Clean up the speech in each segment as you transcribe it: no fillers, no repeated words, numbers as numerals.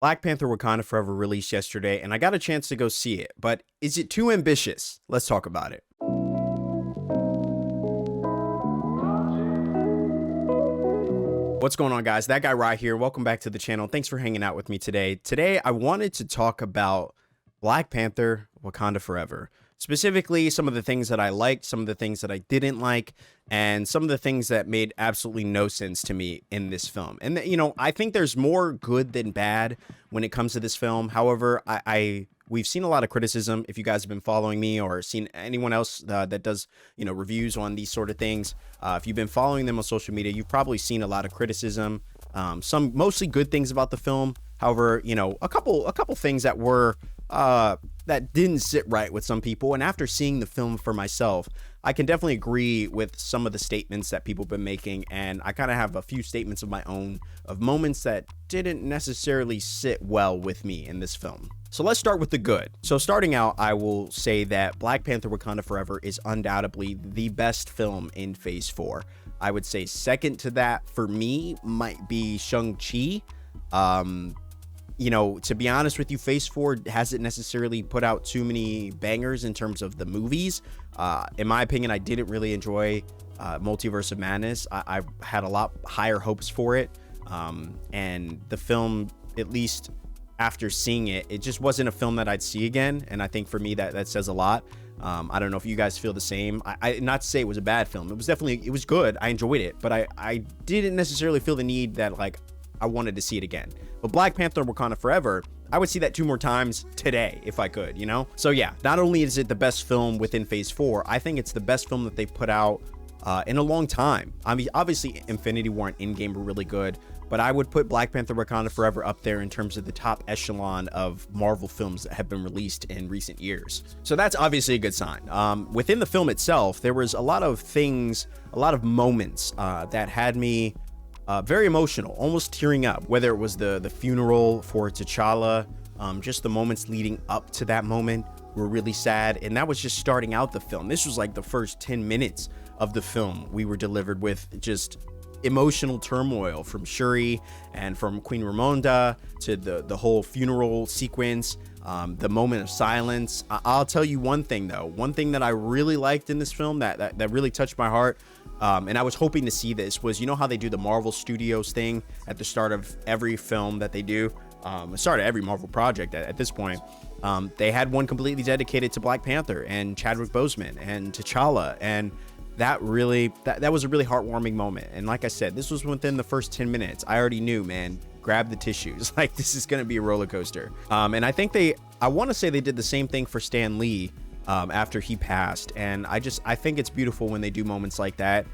Black Panther Wakanda Forever released yesterday, and I got a chance to go see it. But is it too ambitious? Let's talk about it. What's going on, guys? That guy right here. Welcome back to the channel. Thanks for hanging out with me today. Today, I wanted to talk about Black Panther Wakanda Forever. Specifically, some of the things that I liked, some of the things that I didn't like, and some of the things that made absolutely no sense to me in this film. And, you know, I think there's more good than bad when it comes to this film. However, we've seen a lot of criticism. If you guys have been following me or seen anyone else that does, you know, reviews on these sort of things, if you've been following them on social media, you've probably seen a lot of criticism. Some mostly good things about the film. However, you know, a couple things that were that didn't sit right with some people. And after seeing the film for myself, I can definitely agree with some of the statements that people have been making. And I kind of have a few statements of my own of moments that didn't necessarily sit well with me in this film. So let's start with the good. So starting out, I will say that Black Panther Wakanda Forever is undoubtedly the best film in Phase 4. I would say second to that for me might be Shang-Chi. You know, to be honest with you, Phase 4 hasn't necessarily put out too many bangers in terms of the movies. In my opinion, I didn't really enjoy Multiverse of Madness. I had a lot higher hopes for it. And the film, at least after seeing it, it just wasn't a film that I'd see again. And I think for me, that says a lot. I don't know if you guys feel the same. I not to say it was a bad film. It was good. I enjoyed it, but I didn't necessarily feel the need that like I wanted to see it again. But Black Panther Wakanda Forever, I would see that 2 more times today if I could, you know? So yeah, not only is it the best film within Phase 4, I think it's the best film that they've put out in a long time. I mean, obviously Infinity War and Endgame were really good, but I would put Black Panther Wakanda Forever up there in terms of the top echelon of Marvel films that have been released in recent years. So that's obviously a good sign. Within the film itself, there was a lot of things, a lot of moments that had me very emotional, almost tearing up, whether it was the funeral for T'Challa, just the moments leading up to that moment were really sad. And that was just starting out the film. This was like the first 10 minutes of the film. We were delivered with just emotional turmoil from Shuri and from Queen Ramonda to the whole funeral sequence, the moment of silence. I'll tell you one thing though, one thing that I really liked in this film that really touched my heart, and I was hoping to see this, was, you know how they do the Marvel Studios thing at the start of every film that they do, start of every Marvel project at this point. They had one completely dedicated to Black Panther and Chadwick Boseman and T'Challa, and that was a really heartwarming moment. And like I said, this was within the first 10 minutes. I already knew, man, grab the tissues. Like, this is going to be a roller coaster. And I think I want to say they did the same thing for Stan Lee after he passed. And I think it's beautiful when they do moments like that,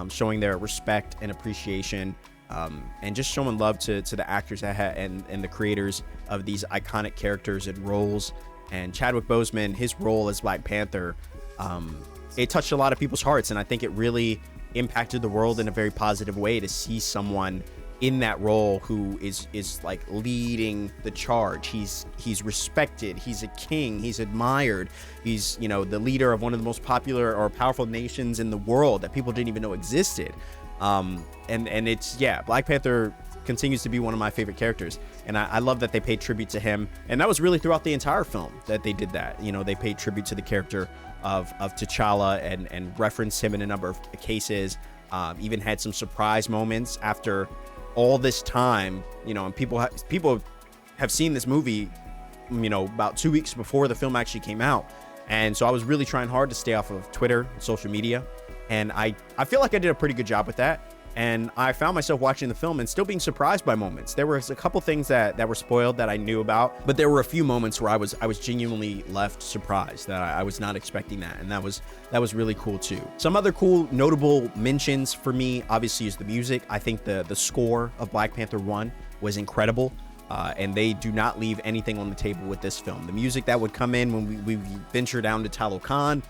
showing their respect and appreciation, and just showing love to the actors and the creators of these iconic characters and roles. And Chadwick Boseman, his role as Black Panther, it touched a lot of people's hearts, and I think it really impacted the world in a very positive way to see someone in that role who is like leading the charge. He's respected, he's a king, he's admired, he's, you know, the leader of one of the most popular or powerful nations in the world that people didn't even know existed. And it's, yeah, Black Panther continues to be one of my favorite characters, and I love that they paid tribute to him. And that was really throughout the entire film that they did that. You know, they paid tribute to the character of T'Challa and referenced him in a number of cases, even had some surprise moments after all this time, you know. And people have seen this movie, you know, about 2 weeks before the film actually came out. And so I was really trying hard to stay off of Twitter, social media, and I feel like I did a pretty good job with that. And I found myself watching the film and still being surprised by moments. There was a couple things that were spoiled that I knew about, but there were a few moments where I was genuinely left surprised that I was not expecting that, and that was really cool too. Some other cool notable mentions for me, obviously, is the music. I think the score of Black Panther 1 was incredible. And they do not leave anything on the table with this film. The music that would come in when we venture down to Talokan,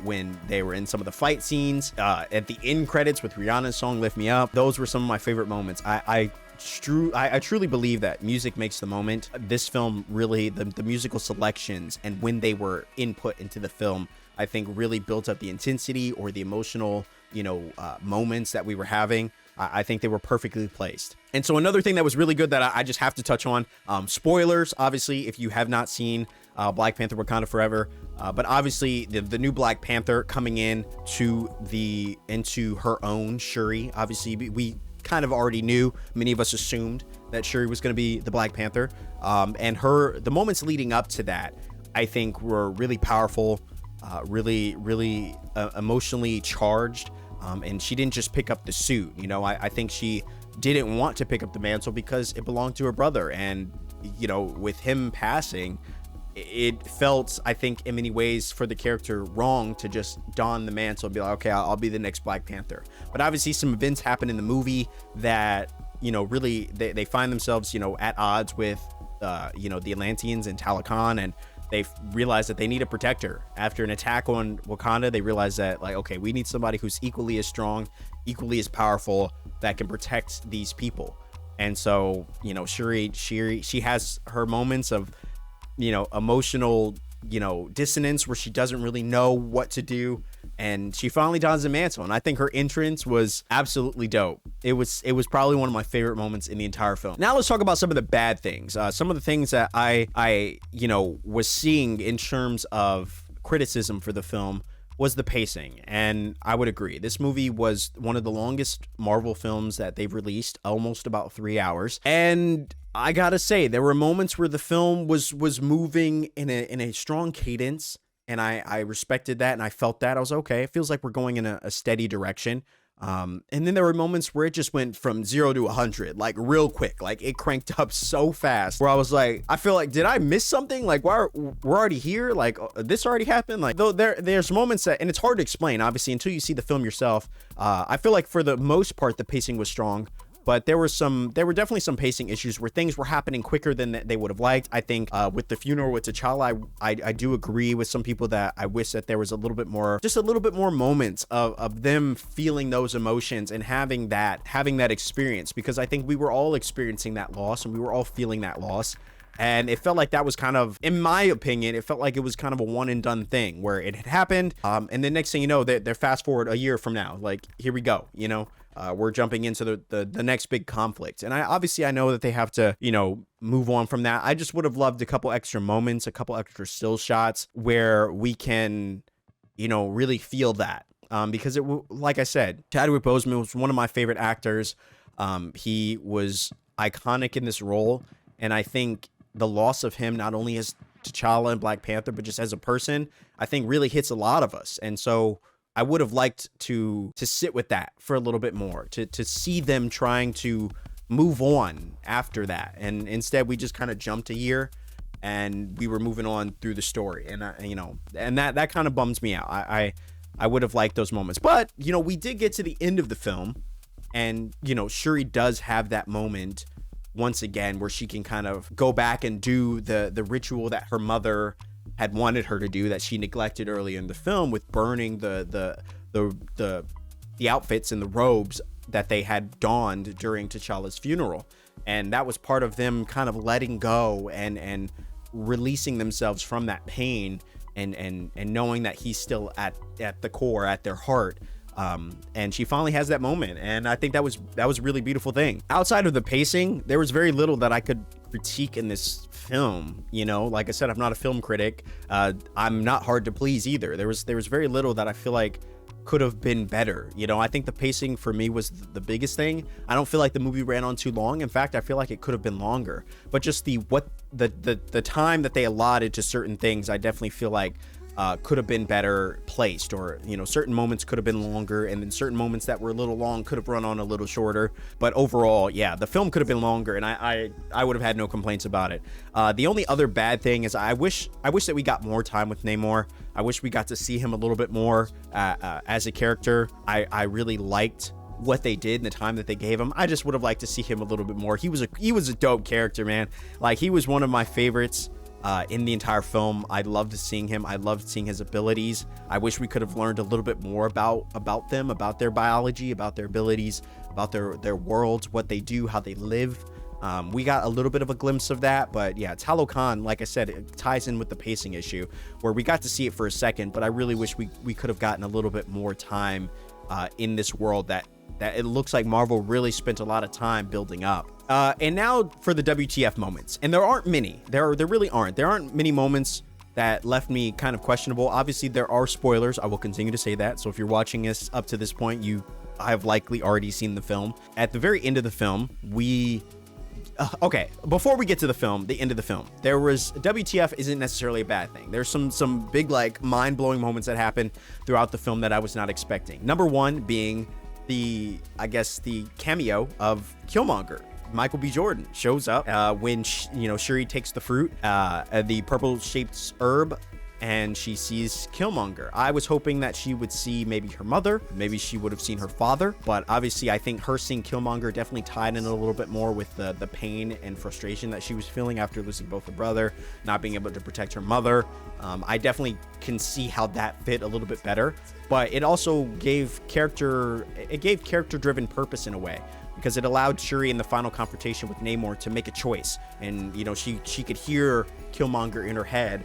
when they were in some of the fight scenes, at the end credits with Rihanna's song "Lift Me Up," those were some of my favorite moments. I truly believe that music makes the moment. This film really, the musical selections and when they were input into the film, I think really built up the intensity or the emotional, you know, moments that we were having. I think they were perfectly placed. And so another thing that was really good that I just have to touch on, spoilers, obviously, if you have not seen Black Panther Wakanda Forever, but obviously the new Black Panther coming into her own, Shuri. Obviously, we kind of already knew, many of us assumed that Shuri was going to be the Black Panther, and the moments leading up to that, I think, were really powerful, really emotionally charged. And she didn't just pick up the suit. You know, I think she didn't want to pick up the mantle because it belonged to her brother. And, you know, with him passing, it felt, I think, in many ways for the character wrong to just don the mantle and be like, okay, I'll be the next Black Panther. But obviously some events happen in the movie that, you know, really they find themselves, you know, at odds with, you know, the Atlanteans and Talokan, and they realize that they need a protector. After an attack on Wakanda, they realize that, like, okay, we need somebody who's equally as strong, equally as powerful, that can protect these people. And so, you know, Shuri, she has her moments of, you know, emotional, you know, dissonance where she doesn't really know what to do, and she finally dons the mantle. And I think her entrance was absolutely dope. It was probably one of my favorite moments in the entire film. Now let's talk about some of the bad things. Some of the things that I you know, was seeing in terms of criticism for the film was the pacing. And I would agree. This movie was one of the longest Marvel films that they've released, almost about 3 hours. And I gotta say, there were moments where the film was moving in a strong cadence, and I respected that, and I felt that. I was okay. It feels like we're going in a steady direction. And then there were moments where it just went from 0 to 100, like real quick. Like it cranked up so fast where I was like, I feel like, did I miss something? Like, we're already here? Like, this already happened? Like, though there's moments that, and it's hard to explain, obviously, until you see the film yourself. I feel like for the most part, the pacing was strong. But there were definitely some pacing issues where things were happening quicker than they would have liked. I think with the funeral with T'Challa, I do agree with some people that I wish that there was just a little bit more moments of them feeling those emotions and having that experience, because I think we were all experiencing that loss and we were all feeling that loss. And it felt like that was kind of, in my opinion, it felt like it was kind of a one and done thing where it had happened. And then next thing you know, they're fast forward a year from now, like, here we go, you know. We're jumping into the next big conflict. And I know that they have to, you know, move on from that. I just would have loved a couple extra moments, a couple extra still shots where we can, you know, really feel that. Because like I said, Chadwick Boseman was one of my favorite actors. He was iconic in this role. And I think the loss of him, not only as T'Challa and Black Panther, but just as a person, I think really hits a lot of us. And so I would have liked to sit with that for a little bit more, to see them trying to move on after that. And instead we just kind of jumped a year and we were moving on through the story. And you know, and that kind of bums me out. I would have liked those moments, but you know, we did get to the end of the film, and you know, Shuri does have that moment once again where she can kind of go back and do the ritual that her mother had wanted her to do, that she neglected earlier in the film, with burning the outfits and the robes that they had donned during T'Challa's funeral. And that was part of them kind of letting go and releasing themselves from that pain and knowing that he's still at the core, at their heart. And she finally has that moment, and I think that was a really beautiful thing. Outside of the pacing, there was very little that I could critique in this film. You know, like I said, I'm not a film critic. I'm not hard to please either. There was very little that I feel like could have been better. You know, I think the pacing for me was the biggest thing. I don't feel like the movie ran on too long. In fact, I feel like it could have been longer. But just the time that they allotted to certain things, I definitely feel like could have been better placed, or you know, certain moments could have been longer, and then certain moments that were a little long could have run on a little shorter. But overall, yeah, the film could have been longer, and I would have had no complaints about it. The only other bad thing is I wish that we got more time with Namor. I wish we got to see him a little bit more as a character. I really liked what they did and the time that they gave him. I just would have liked to see him a little bit more. He was a dope character, man. Like, he was one of my favorites in the entire film. I loved seeing him. I loved seeing his abilities. I wish we could have learned a little bit more about them, about their biology, about their abilities, about their worlds, what they do, how they live. We got a little bit of a glimpse of that, but yeah, Talokan, like I said, it ties in with the pacing issue where we got to see it for a second, but I really wish we could have gotten a little bit more time in this world that that it looks like Marvel really spent a lot of time building up. And now for the WTF moments. And there aren't many. There really aren't. There aren't many moments that left me kind of questionable. Obviously, there are spoilers. I will continue to say that. So if you're watching this up to this point, I have likely already seen the film. At the very end of the film, okay, before we get to the end of the film, there was WTF isn't necessarily a bad thing. There's some big, like, mind-blowing moments that happen throughout the film that I was not expecting. Number one being the cameo of Killmonger. Michael B. Jordan shows up when Shuri takes the fruit, the purple-shaped herb, and she sees Killmonger. I was hoping that she would see maybe her mother, maybe she would have seen her father, but obviously I think her seeing Killmonger definitely tied in a little bit more with the pain and frustration that she was feeling after losing both her brother, not being able to protect her mother. I definitely can see how that fit a little bit better, but it also gave character-driven purpose in a way, because it allowed Shuri in the final confrontation with Namor to make a choice. And, she could hear Killmonger in her head,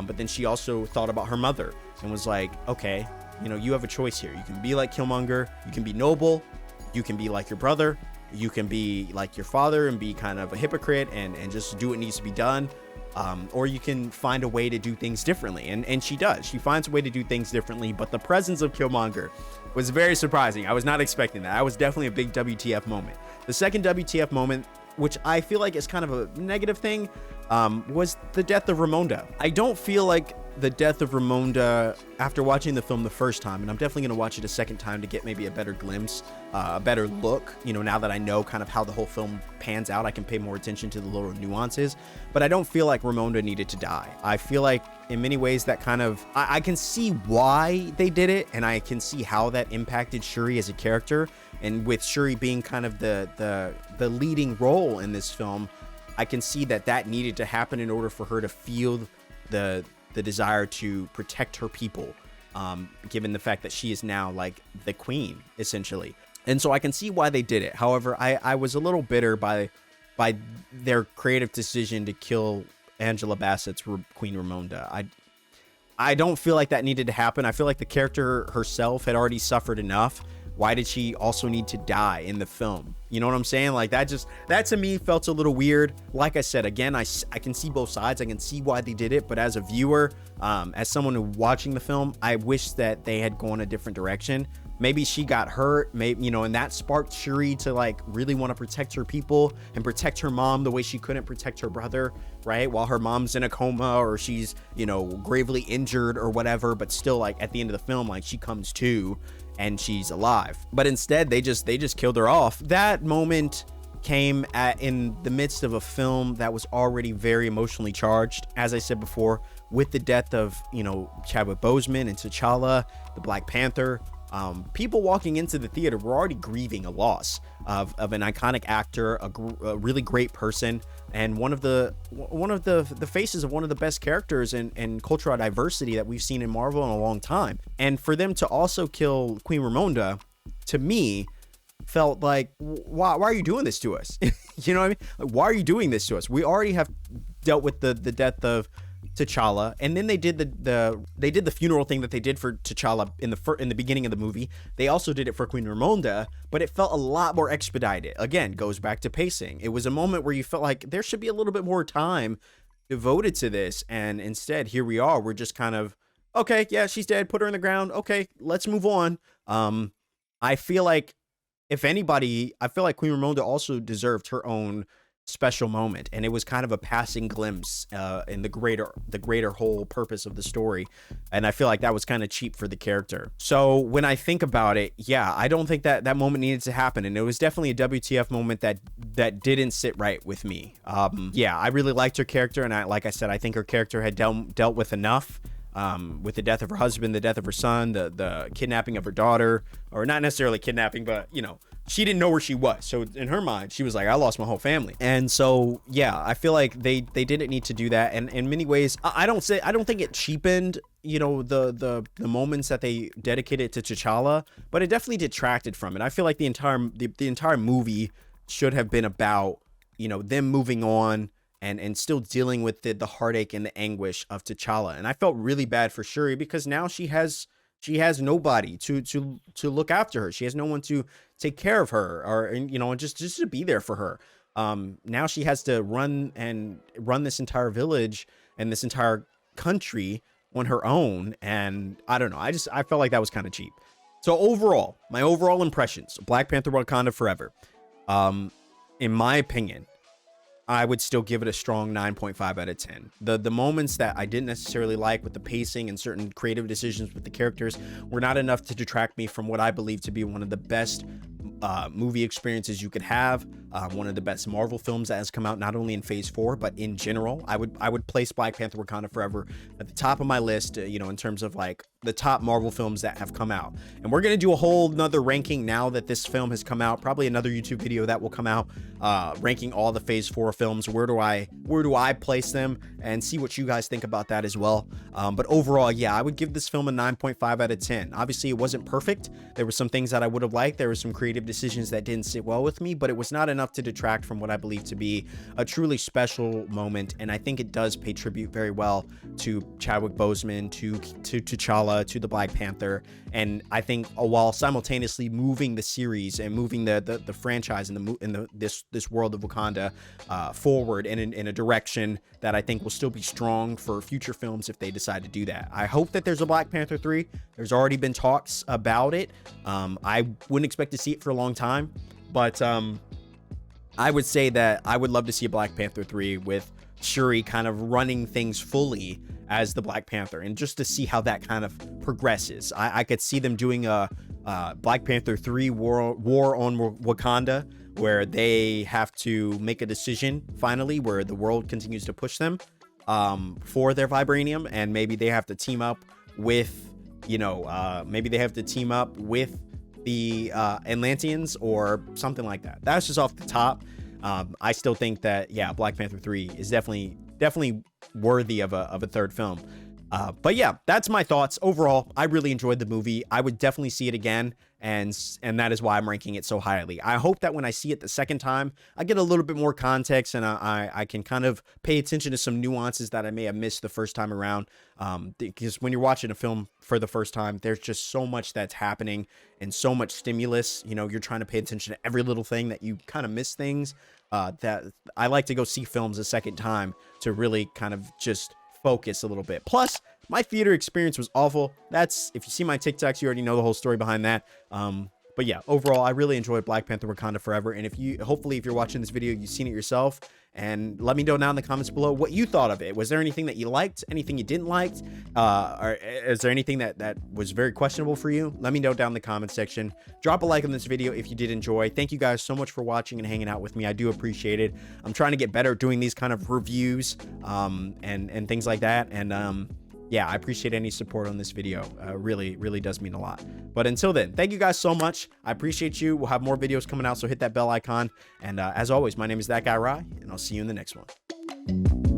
but then she also thought about her mother and was like, okay, you have a choice here. You can be like Killmonger, you can be noble, you can be like your brother, you can be like your father and be kind of a hypocrite and just do what needs to be done. Or you can find a way to do things differently. And she does. She finds a way to do things differently, but the presence of Killmonger was very surprising. I was not expecting that. I was definitely a big WTF moment. The second WTF moment, which I feel like is kind of a negative thing, was the death of Ramonda. I don't feel like the death of Ramonda, after watching the film the first time, and I'm definitely going to watch it a second time to get maybe a better glimpse, a better look, now that I know kind of how the whole film pans out, I can pay more attention to the little nuances, but I don't feel like Ramonda needed to die. I feel like in many ways that kind of, I can see why they did it, and I can see how that impacted Shuri as a character, and with Shuri being kind of the leading role in this film, I can see that needed to happen in order for her to feel the desire to protect her people, given the fact that she is now like the queen, essentially. And so I can see why they did it. However, I was a little bitter by their creative decision to kill Angela Bassett's Queen Ramonda. I don't feel like that needed to happen. I feel like the character herself had already suffered enough. Why did she also need to die in the film? You know what I'm saying? Like that to me felt a little weird. Like I said, again, I can see both sides. I can see why they did it. But as a viewer, as someone who watching the film, I wish that they had gone a different direction. Maybe she got hurt, maybe, and that sparked Shuri to like really want to protect her people and protect her mom the way she couldn't protect her brother, right? While her mom's in a coma or she's, gravely injured or whatever, but still like at the end of the film, like she comes to and she's alive. But instead they just killed her off. That moment came in the midst of a film that was already very emotionally charged, as I said before, with the death of, Chadwick Boseman and T'Challa, the Black Panther. People walking into the theater were already grieving a loss of an iconic actor, a really great person, and one of the faces of one of the best characters in cultural diversity that we've seen in Marvel in a long time. And for them to also kill Queen Ramonda, to me, felt like, why are you doing this to us? You know what I mean? Like, why are you doing this to us? We already have dealt with the death of T'Challa, and then they did the funeral thing that they did for T'Challa in the beginning of the movie. They also did it for Queen Ramonda, but it felt a lot more expedited. Again, goes back to pacing. It was a moment where you felt like there should be a little bit more time devoted to this, and instead here we are. We're just kind of, okay, yeah, she's dead, put her in the ground, okay, let's move on. I feel like, if anybody, I feel like Queen Ramonda also deserved her own special moment, and it was kind of a passing glimpse in the greater whole purpose of the story, and I feel like that was kind of cheap for the character. So when I think about it, yeah, I don't think that moment needed to happen, and it was definitely a WTF moment that didn't sit right with me. Yeah, I really liked her character, and like I said, I think her character had dealt with enough. With the death of her husband, the death of her son, the kidnapping of her daughter, or not necessarily kidnapping, but she didn't know where she was. So in her mind, she was like, I lost my whole family. And so, yeah, I feel like they didn't need to do that. And in many ways, I don't think it cheapened, the moments that they dedicated to T'Challa, but it definitely detracted from it. I feel like the entire movie should have been about, them moving on and still dealing with the heartache and the anguish of T'Challa. And I felt really bad for Shuri, because now she has she has nobody to look after her. She has no one to take care of her, or, you know, just to be there for her. Now she has to run this entire village and this entire country on her own. And I don't know. I felt like that was kind of cheap. So overall, my overall impressions, Black Panther Wakanda Forever, in my opinion, I would still give it a strong 9.5 out of 10. The moments that I didn't necessarily like with the pacing and certain creative decisions with the characters were not enough to detract me from what I believe to be one of the best movie experiences you could have. One of the best Marvel films that has come out, not only in Phase 4, but in general. I would place Black Panther Wakanda Forever at the top of my list, you know, in terms of like the top Marvel films that have come out. And we're going to do a whole nother ranking now that this film has come out, probably another YouTube video that will come out, ranking all the Phase 4 films. Where do I place them, and see what you guys think about that as well. But overall, yeah, I would give this film a 9.5 out of 10. Obviously, it wasn't perfect. There were some things that I would have liked. There were some creative decisions that didn't sit well with me, but it was not enough to detract from what I believe to be a truly special moment. And I think it does pay tribute very well to Chadwick Boseman, to T'Challa, to the Black Panther. And I think while simultaneously moving the series and moving the franchise in this world of Wakanda forward in a direction that I think will still be strong for future films if they decide to do that. I hope that there's a Black Panther 3. There's already been talks about it. I wouldn't expect to see it for a long time, but I would say that I would love to see a Black Panther 3 with Shuri kind of running things fully as the Black Panther, and just to see how that kind of progresses. I could see them doing a Black Panther 3 war on Wakanda, where they have to make a decision finally, where the world continues to push them for their vibranium, and maybe they have to team up with, you know, maybe they have to team up with the Atlanteans or something like that. That's just off the top. I still think that, yeah, Black Panther 3 is definitely worthy of a third film. But yeah, that's my thoughts. Overall, I really enjoyed the movie. I would definitely see it again, and that is why I'm ranking it so highly. I hope that when I see it the second time, I get a little bit more context, and I can kind of pay attention to some nuances that I may have missed the first time around. Because when you're watching a film for the first time, there's just so much that's happening and so much stimulus. You know, you're trying to pay attention to every little thing that you kind of miss things. That I like to go see films a second time to really kind of just focus a little bit. Plus, my theater experience was awful. That's, if you see my TikToks, you already know the whole story behind that. But yeah, overall, I really enjoyed Black Panther Wakanda Forever. And hopefully if you're watching this video, you've seen it yourself. And let me know down in the comments below what you thought of it. Was there anything that you liked? Anything you didn't like? Or is there anything that was very questionable for you? Let me know down in the comment section. Drop a like on this video if you did enjoy. Thank you guys so much for watching and hanging out with me. I do appreciate it. I'm trying to get better at doing these kind of reviews and things like that. And yeah, I appreciate any support on this video. Really does mean a lot. But until then, thank you guys so much. I appreciate you. We'll have more videos coming out, so hit that bell icon. And as always, my name is That Guy Rye, and I'll see you in the next one.